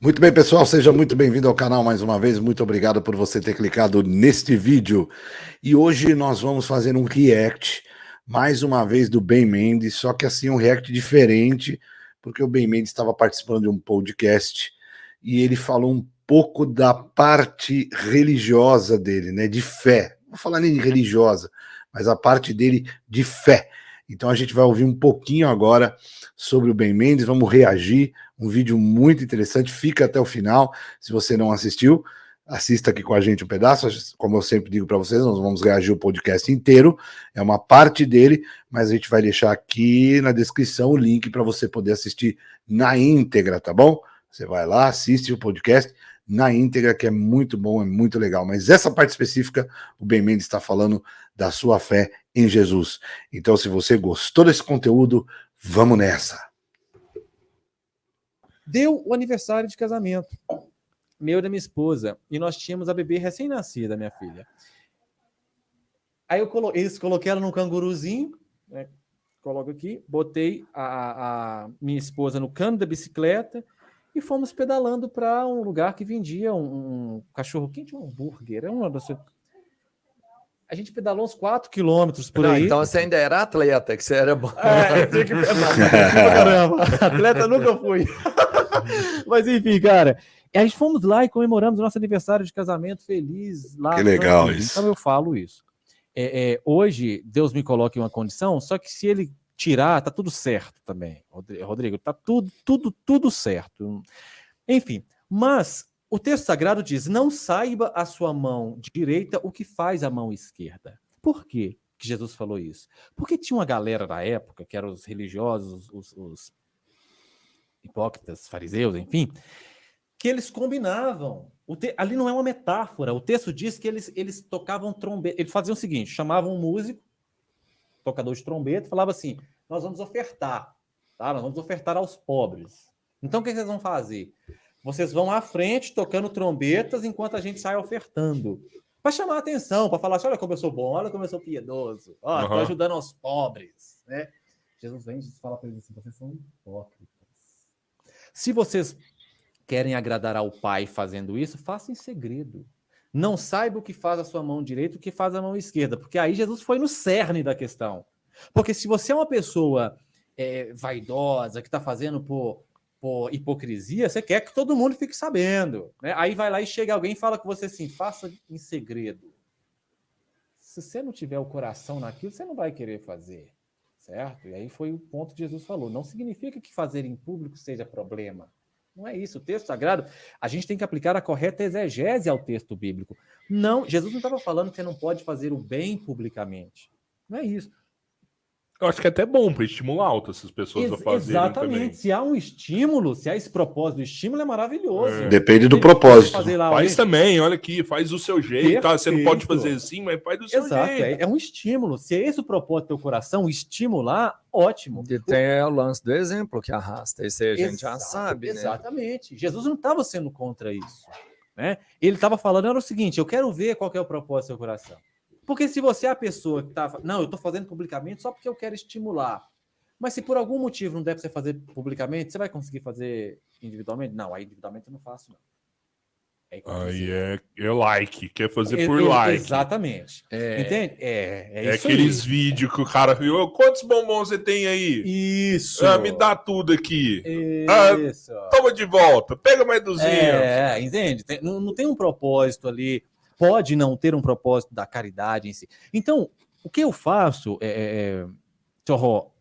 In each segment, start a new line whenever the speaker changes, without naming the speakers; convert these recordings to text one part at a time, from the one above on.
Muito bem, pessoal, seja muito bem-vindo ao canal mais uma vez. Muito obrigado por você ter clicado neste vídeo. E hoje nós vamos fazer um react, mais uma vez, do Ben Mendes, só que assim, um react diferente, porque o Ben Mendes estava participando de um podcast e ele falou um pouco da parte religiosa dele, né, de fé. Não vou falar nem de religiosa, mas a parte dele de fé. Então a gente vai ouvir um pouquinho agora sobre o Ben Mendes, vamos reagir. Um vídeo muito interessante, fica até o final. Se você não assistiu, assista aqui com a gente um pedaço. Como eu sempre digo para vocês, nós vamos reagir o podcast inteiro. É uma parte dele, mas a gente vai deixar aqui na descrição o link para você poder assistir na íntegra, tá bom? Você vai lá, assiste o podcast na íntegra, que é muito bom, é muito legal. Mas essa parte específica, o Ben Mendes está falando da sua fé em Jesus. Então, se você gostou desse conteúdo, vamos nessa.
Deu o aniversário de casamento, meu e da minha esposa, e nós tínhamos a bebê recém-nascida, minha filha. Aí eles coloquei ela num canguruzinho, né? Coloco aqui, botei a minha esposa no cano da bicicleta e fomos pedalando para um lugar que vendia um cachorro quente, um hambúrguer. A gente pedalou uns 4 quilômetros por aí.
Então você ainda era atleta, que você era bom.
Tinha que caramba. Atleta nunca fui. Mas enfim, cara. A gente fomos lá e comemoramos o nosso aniversário de casamento feliz lá.
Que legal isso.
Então eu falo isso. Hoje, Deus me coloca em uma condição, só que se ele tirar, tá tudo certo também, Rodrigo. Tá tudo certo. Enfim, mas o texto sagrado diz: não saiba a sua mão direita o que faz a mão esquerda. Por quê que Jesus falou isso? Porque tinha uma galera da época, que eram os religiosos, os hipócritas, fariseus, enfim, que eles combinavam. Ali não é uma metáfora. O texto diz que eles tocavam trombeta. Eles faziam o seguinte: chamavam um músico, tocador de trombeta, e falava assim: nós vamos ofertar, tá? Nós vamos ofertar aos pobres. Então o que vocês vão fazer? Vocês vão à frente tocando trombetas enquanto a gente sai ofertando. Para chamar a atenção, para falar assim: olha como eu sou bom, olha como eu sou piedoso, estou ajudando aos pobres. Né? Jesus vem e fala para eles assim: vocês são hipócritas. Se vocês querem agradar ao Pai fazendo isso, faça em segredo. Não saiba o que faz a sua mão direita, o que faz a mão esquerda, porque aí Jesus foi no cerne da questão. Porque se você é uma pessoa vaidosa, que está fazendo por hipocrisia, você quer que todo mundo fique sabendo. Né? Aí vai lá e chega alguém e fala com você assim: faça em segredo. Se você não tiver o coração naquilo, você não vai querer fazer. Certo? E aí foi o ponto que Jesus falou. Não significa que fazer em público seja problema. Não é isso. O texto sagrado, a gente tem que aplicar a correta exegese ao texto bíblico. Não, Jesus não estava falando que você não pode fazer o bem publicamente. Não é isso.
Eu acho que é até bom para estimular outras pessoas a fazerem
exatamente.
também.
Se há um estímulo, se há esse propósito do estímulo, é maravilhoso.
Depende do propósito.
Faz também, olha aqui, faz do seu jeito. Tá? Você não pode fazer assim, mas faz do seu jeito.
É um estímulo. Se é esse o propósito do teu coração, estimular, ótimo.
E tem o lance do exemplo que arrasta. Isso aí a gente já sabe,
exatamente. Jesus não estava sendo contra isso. Né? Ele estava falando, era o seguinte: eu quero ver qual que é o propósito do seu coração. Porque se você é a pessoa que está... Não, eu estou fazendo publicamente só porque eu quero estimular. Mas se por algum motivo não der para você fazer publicamente, você vai conseguir fazer individualmente? Não, aí individualmente eu não faço, não.
Aí é like, quer fazer por like.
Exatamente. Entende? É isso
aqueles
aí.
vídeos que o cara viu: quantos bombons você tem aí?
Isso.
Me dá tudo aqui.
Isso.
Toma de volta, pega mais 200.
Entende? Não tem um propósito ali. Pode não ter um propósito da caridade em si. Então, o que eu faço, Torró,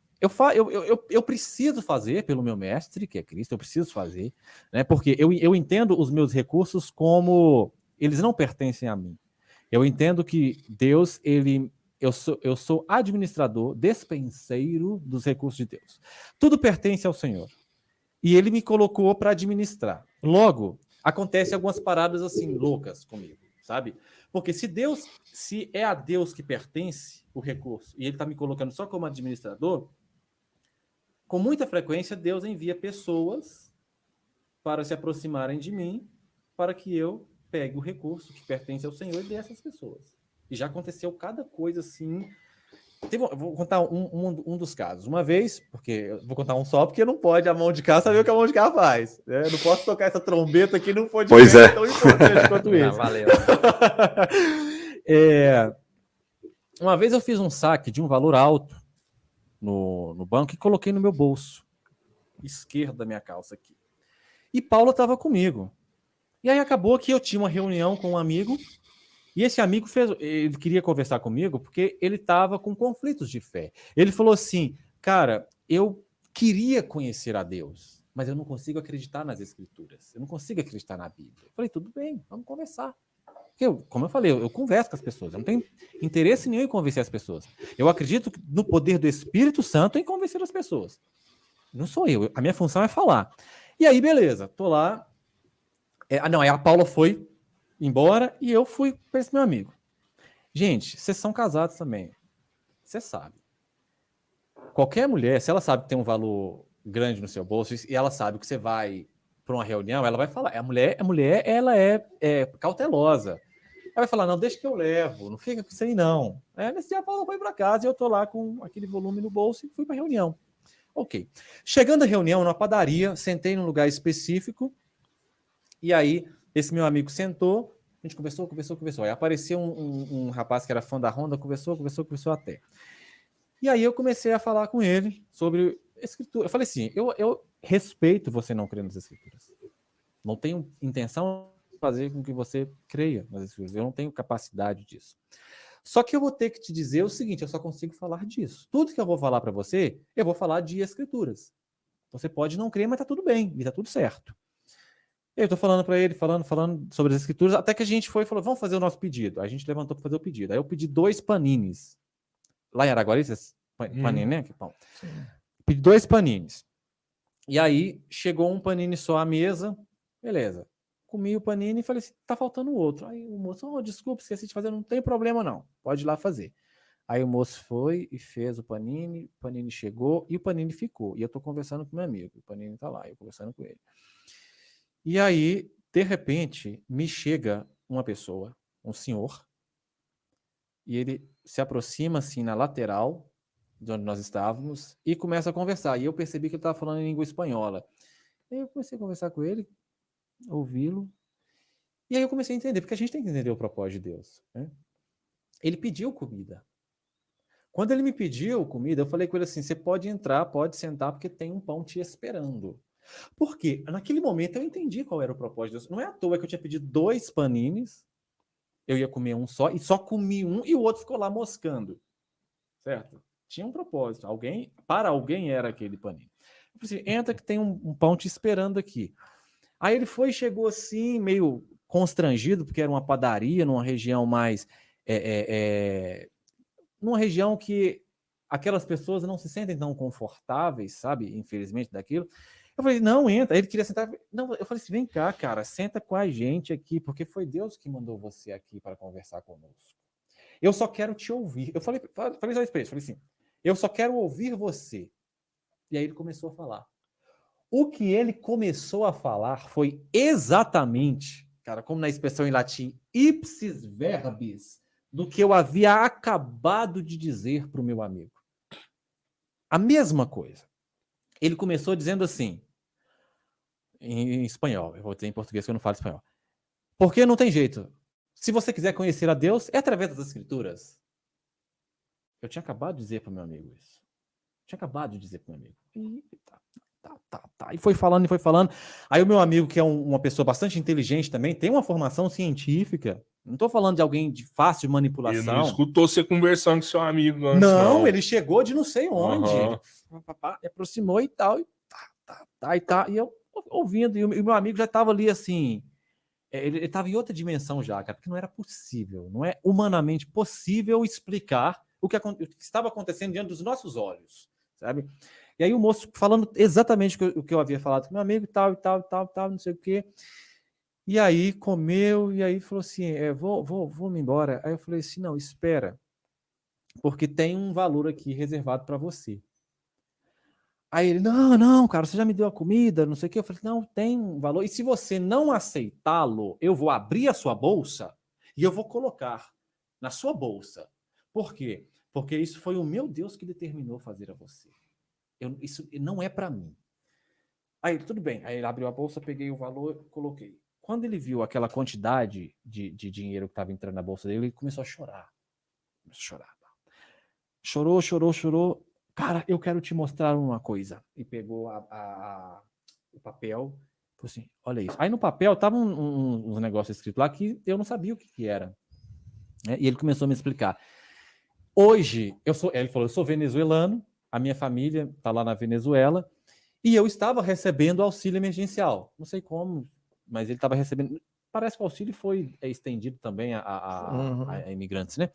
eu preciso fazer pelo meu mestre, que é Cristo, eu preciso fazer, né? Porque eu entendo os meus recursos como eles não pertencem a mim. Eu entendo que Deus, eu sou administrador, despenseiro dos recursos de Deus. Tudo pertence ao Senhor. E ele me colocou para administrar. Logo, acontece algumas paradas assim loucas comigo. Sabe? Porque se é a Deus que pertence o recurso e ele está me colocando só como administrador, com muita frequência Deus envia pessoas para se aproximarem de mim para que eu pegue o recurso que pertence ao Senhor e dê essas pessoas. E já aconteceu cada coisa assim Vou contar um dos casos. Uma vez, porque eu vou contar um só, porque não pode a mão de cá saber o que a mão de cá faz. Né? Eu não posso tocar essa trombeta aqui num podcast tão importante quanto esse.
Valeu.
Uma vez eu fiz um saque de um valor alto no banco e coloquei no meu bolso esquerdo da minha calça aqui. E Paula estava comigo. E aí acabou que eu tinha uma reunião com um amigo e esse amigo ele queria conversar comigo porque ele estava com conflitos de fé. Ele falou assim, cara, eu queria conhecer a Deus, mas eu não consigo acreditar nas Escrituras. Eu não consigo acreditar na Bíblia. Eu falei, tudo bem, vamos conversar. Como eu falei, eu converso com as pessoas. Eu não tenho interesse nenhum em convencer as pessoas. Eu acredito no poder do Espírito Santo em convencer as pessoas. Não sou eu. A minha função é falar. E aí, beleza. Tô lá. Aí a Paula foi embora e eu fui para esse meu amigo. Gente, vocês são casados também. Você sabe. Qualquer mulher, se ela sabe que tem um valor grande no seu bolso e ela sabe que você vai para uma reunião, ela vai falar. A mulher ela é cautelosa. Ela vai falar, não, deixa que eu levo. Não fica com isso aí, não. Nesse dia a Paula foi para casa e eu tô lá com aquele volume no bolso e fui para a reunião. Ok. Chegando à reunião, numa padaria, sentei num lugar específico e aí esse meu amigo sentou, a gente conversou. Aí apareceu um rapaz que era fã da Honda, conversou até. E aí eu comecei a falar com ele sobre escritura. Eu falei assim, eu respeito você não crer nas escrituras. Não tenho intenção de fazer com que você creia nas escrituras. Eu não tenho capacidade disso. Só que eu vou ter que te dizer o seguinte, eu só consigo falar disso. Tudo que eu vou falar para você, eu vou falar de escrituras. Você pode não crer, mas tá tudo bem, e tá tudo certo. Eu tô falando para ele, falando sobre as escrituras, até que a gente foi e falou, vamos fazer o nosso pedido. Aí a gente levantou para fazer o pedido. Aí eu pedi 2 panines. Lá em Araguari, panini, né? Pedi 2 panines. E aí chegou um panini só à mesa, beleza. Comi o panini e falei assim, tá faltando o outro. Aí o moço, desculpa, esqueci de fazer, não tem problema não, pode ir lá fazer. Aí o moço foi e fez o panini chegou e o panini ficou. E eu tô conversando com meu amigo, o panini tá lá, eu conversando com ele. E aí, de repente, me chega uma pessoa, um senhor, e ele se aproxima assim na lateral de onde nós estávamos e começa a conversar. E eu percebi que ele estava falando em língua espanhola. E aí eu comecei a conversar com ele, ouvi-lo, e aí eu comecei a entender, porque a gente tem que entender o propósito de Deus. Né? Ele pediu comida. Quando ele me pediu comida, eu falei com ele assim, você pode entrar, pode sentar, porque tem um pão te esperando. Por quê? Naquele momento eu entendi qual era o propósito de Deus. Não é à toa que eu tinha pedido 2 panines, eu ia comer um só, e só comi um, e o outro ficou lá moscando. Certo? Tinha um propósito. Para alguém era aquele panini. Eu falei assim, entra que tem um pão te esperando aqui. Aí ele foi e chegou assim, meio constrangido, porque era uma padaria, numa região mais... numa região que aquelas pessoas não se sentem tão confortáveis, sabe? Infelizmente, daquilo. Eu falei, não, entra. Ele queria sentar. Não, eu falei assim, vem cá, cara, senta com a gente aqui, porque foi Deus que mandou você aqui para conversar conosco. Eu só quero te ouvir. Eu falei só isso para ele, falei assim, eu só quero ouvir você. E aí ele começou a falar. O que ele começou a falar foi exatamente, cara, como na expressão em latim, ipsis verbis, do que eu havia acabado de dizer para o meu amigo. A mesma coisa. Ele começou dizendo assim, em espanhol, eu vou dizer em português que eu não falo espanhol. Porque não tem jeito. Se você quiser conhecer a Deus, é através das Escrituras. Eu tinha acabado de dizer para o meu amigo isso. E tá. E foi falando. Aí o meu amigo, que é uma pessoa bastante inteligente também, tem uma formação científica. Não estou falando de alguém de fácil manipulação.
Ele não escutou você conversando com seu amigo antes,
não, ele chegou de não sei onde.
Uhum.
Ele aproximou e tal. E eu ouvindo. E o meu amigo já estava ali assim... Ele estava em outra dimensão já, cara, porque não era possível, não é humanamente possível explicar o que estava acontecendo diante dos nossos olhos, sabe? E aí o moço falando exatamente o que eu havia falado com meu amigo, tal, não sei o quê. E aí comeu, e aí falou assim, vou me embora. Aí eu falei assim, não, espera, porque tem um valor aqui reservado para você. Aí ele, não, cara, você já me deu a comida, não sei o quê. Eu falei, não, tem um valor. E se você não aceitá-lo, eu vou abrir a sua bolsa e eu vou colocar na sua bolsa. Por quê? porque isso foi o meu Deus que determinou fazer a você. Isso não é para mim. Aí, tudo bem. Aí ele abriu a bolsa, peguei o valor, coloquei. Quando ele viu aquela quantidade de dinheiro que estava entrando na bolsa dele, ele começou a chorar. Chorou. Cara, eu quero te mostrar uma coisa. E pegou o papel, falou assim, olha isso. Aí no papel tava uns negócios escritos lá que eu não sabia o que era. Né? E ele começou a me explicar. Hoje, ele falou, eu sou venezuelano, a minha família está lá na Venezuela, e eu estava recebendo auxílio emergencial. Não sei como, mas ele estava recebendo. Parece que o auxílio foi estendido também a imigrantes, né?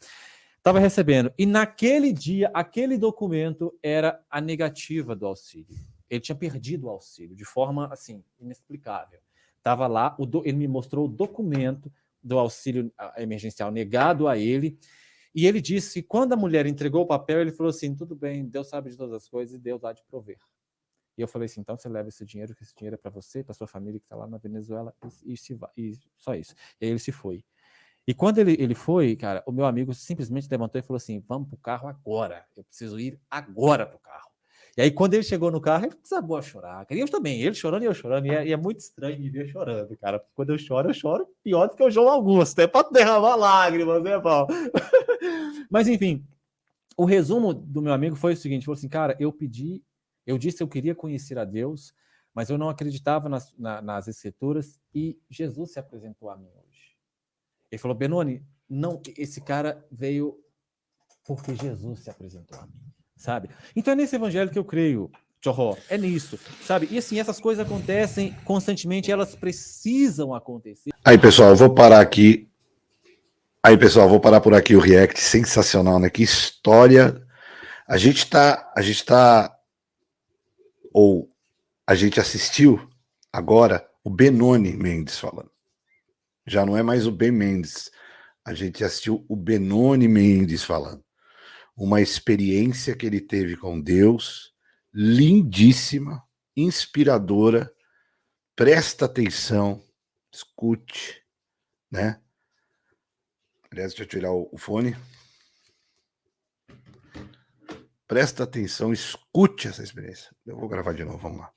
Estava recebendo. E naquele dia, aquele documento era a negativa do auxílio. Ele tinha perdido o auxílio de forma, assim, inexplicável. Estava lá, ele me mostrou o documento do auxílio emergencial negado a ele. E ele disse que quando a mulher entregou o papel, ele falou assim, tudo bem, Deus sabe de todas as coisas e Deus há de prover. E eu falei assim, então você leva esse dinheiro, que esse dinheiro é para você, para sua família que está lá na Venezuela, e só isso. E aí ele se foi. E quando ele foi, cara, o meu amigo simplesmente levantou e falou assim, vamos pro carro agora, eu preciso ir agora pro carro. E aí quando ele chegou no carro, ele desabou a chorar. E eu também, ele chorando e eu chorando, e é muito estranho me ver chorando, cara, porque quando eu choro pior do que o João Augusto, é para derramar lágrimas, né, Paulo? Mas enfim, o resumo do meu amigo foi o seguinte, falou assim, cara, eu disse que eu queria conhecer a Deus, mas eu não acreditava nas escrituras e Jesus se apresentou a mim hoje. Ele falou, Benoni, não, esse cara veio porque Jesus se apresentou a mim, sabe? Então é nesse evangelho que eu creio, Tchorró, é nisso, sabe? E assim, essas coisas acontecem constantemente, elas precisam acontecer.
Aí, pessoal, eu vou parar aqui. Vou parar por aqui o react, sensacional, né? Que história. A gente assistiu agora o Benoni Mendes falando. Já não é mais o Ben Mendes. A gente assistiu o Benoni Mendes falando. Uma experiência que ele teve com Deus, lindíssima, inspiradora. Presta atenção, escute, né? Aliás, deixa eu tirar o fone. Presta atenção, escute essa experiência. Eu vou gravar de novo, vamos lá.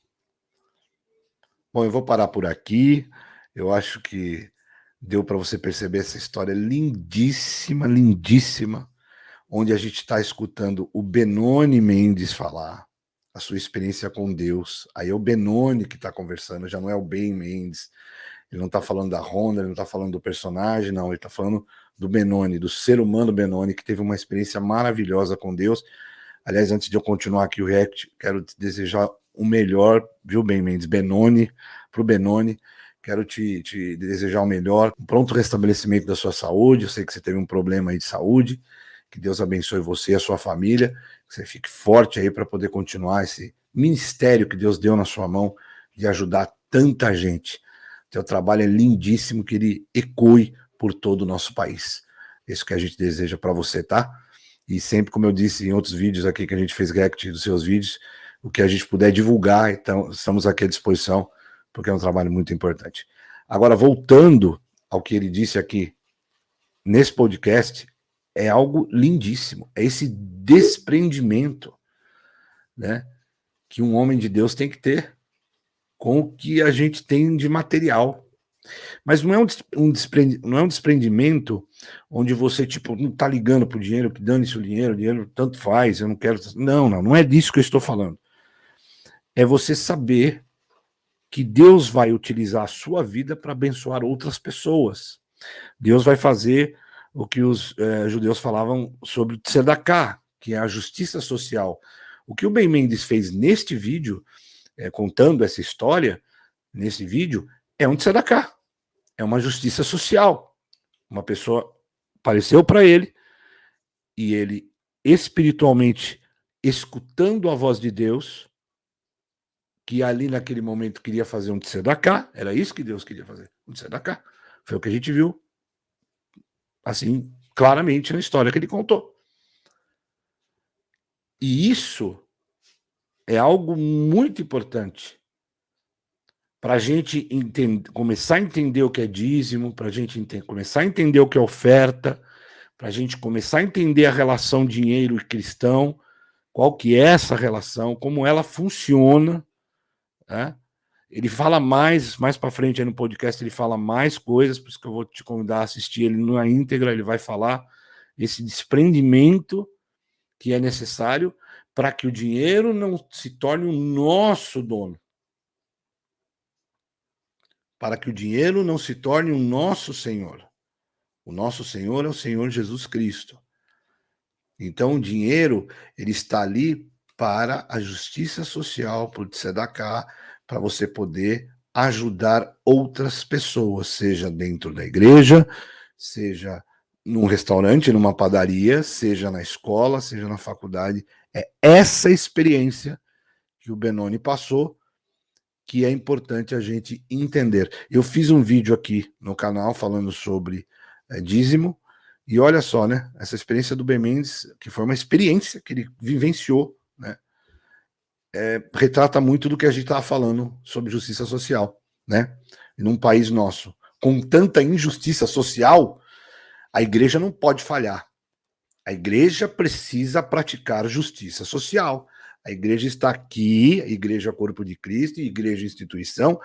Bom, eu vou parar por aqui. Eu acho que deu para você perceber essa história lindíssima, lindíssima, onde a gente está escutando o Benoni Mendes falar a sua experiência com Deus. Aí é o Benoni que está conversando, já não é o Ben Mendes. Ele não está falando da Honda, ele não está falando do personagem, não. Ele está falando do Benoni, do ser humano Benoni, que teve uma experiência maravilhosa com Deus. Aliás, antes de eu continuar aqui o react, quero te desejar o melhor, viu, Ben Mendes? Benoni, pro Benoni. Quero te desejar o melhor, um pronto restabelecimento da sua saúde. Eu sei que você teve um problema aí de saúde. Que Deus abençoe você e a sua família. Que você fique forte aí para poder continuar esse ministério que Deus deu na sua mão de ajudar tanta gente. Teu trabalho é lindíssimo, que ele ecoe por todo o nosso país. Isso que a gente deseja para você, tá? E sempre, como eu disse em outros vídeos aqui que a gente fez react dos seus vídeos, o que a gente puder divulgar, então estamos aqui à disposição, porque é um trabalho muito importante. Agora, voltando ao que ele disse aqui nesse podcast, é algo lindíssimo. É esse desprendimento, né, que um homem de Deus tem que ter com o que a gente tem de material. Mas não é um desprendimento onde você, tipo, não tá ligando pro dinheiro, que dane-se o dinheiro tanto faz, eu não quero... Não é disso que eu estou falando. É você saber que Deus vai utilizar a sua vida para abençoar outras pessoas. Deus vai fazer o que os judeus falavam sobre o tzedakah, que é a justiça social. O que o Ben Mendes fez neste vídeo, contando essa história, nesse vídeo, é um tzedakah. É uma justiça social. Uma pessoa apareceu para ele e ele, espiritualmente, escutando a voz de Deus, que ali naquele momento queria fazer um tzedakah, era isso que Deus queria fazer, um tzedakah. Foi o que a gente viu, assim, claramente na história que ele contou. E isso é algo muito importante para a gente começar a entender o que é dízimo, para a gente começar a entender o que é oferta, para a gente começar a entender a relação dinheiro e cristão, qual que é essa relação, como ela funciona, né? Ele fala mais para frente aí no podcast, ele fala mais coisas, por isso que eu vou te convidar a assistir ele na íntegra, ele vai falar esse desprendimento que é necessário para que o dinheiro não se torne o nosso dono. Para que o dinheiro não se torne o nosso Senhor. O nosso Senhor é o Senhor Jesus Cristo. Então o dinheiro, ele está ali para a justiça social, para o tzedakah, para você poder ajudar outras pessoas, seja dentro da igreja, seja num restaurante, numa padaria, seja na escola, seja na faculdade. É essa experiência que o Benoni passou que é importante a gente entender. Eu fiz um vídeo aqui no canal falando sobre dízimo, e olha só, né? Essa experiência do Ben Mendes, que foi uma experiência que ele vivenciou, né? Retrata muito do que a gente estava falando sobre justiça social, né? E num país nosso, com tanta injustiça social, a igreja não pode falhar. A igreja precisa praticar justiça social. A igreja está aqui, a igreja Corpo de Cristo e igreja instituição,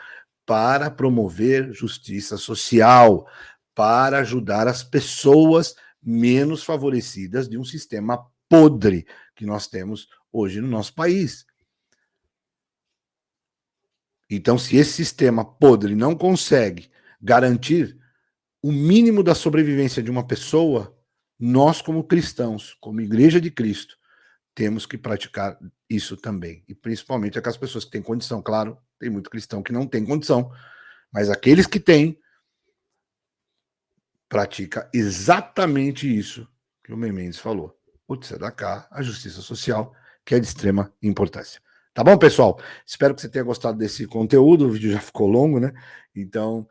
para promover justiça social, para ajudar as pessoas menos favorecidas de um sistema podre que nós temos hoje no nosso país. Então, se esse sistema podre não consegue garantir o mínimo da sobrevivência de uma pessoa, nós, como cristãos, como Igreja de Cristo, temos que praticar isso também. E principalmente aquelas pessoas que têm condição. Claro, tem muito cristão que não tem condição, mas aqueles que têm, pratica exatamente isso que o Mendes falou. O tzedakah, a justiça social, que é de extrema importância. Tá bom, pessoal? Espero que você tenha gostado desse conteúdo. O vídeo já ficou longo, né? Então,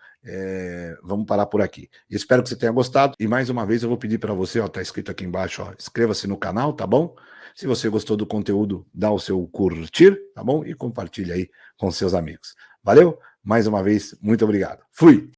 vamos parar por aqui. Espero que você tenha gostado. E mais uma vez eu vou pedir para você, ó, tá escrito aqui embaixo, ó, inscreva-se no canal, tá bom? Se você gostou do conteúdo, dá o seu curtir, tá bom? E compartilha aí com seus amigos. Valeu? Mais uma vez, muito obrigado. Fui!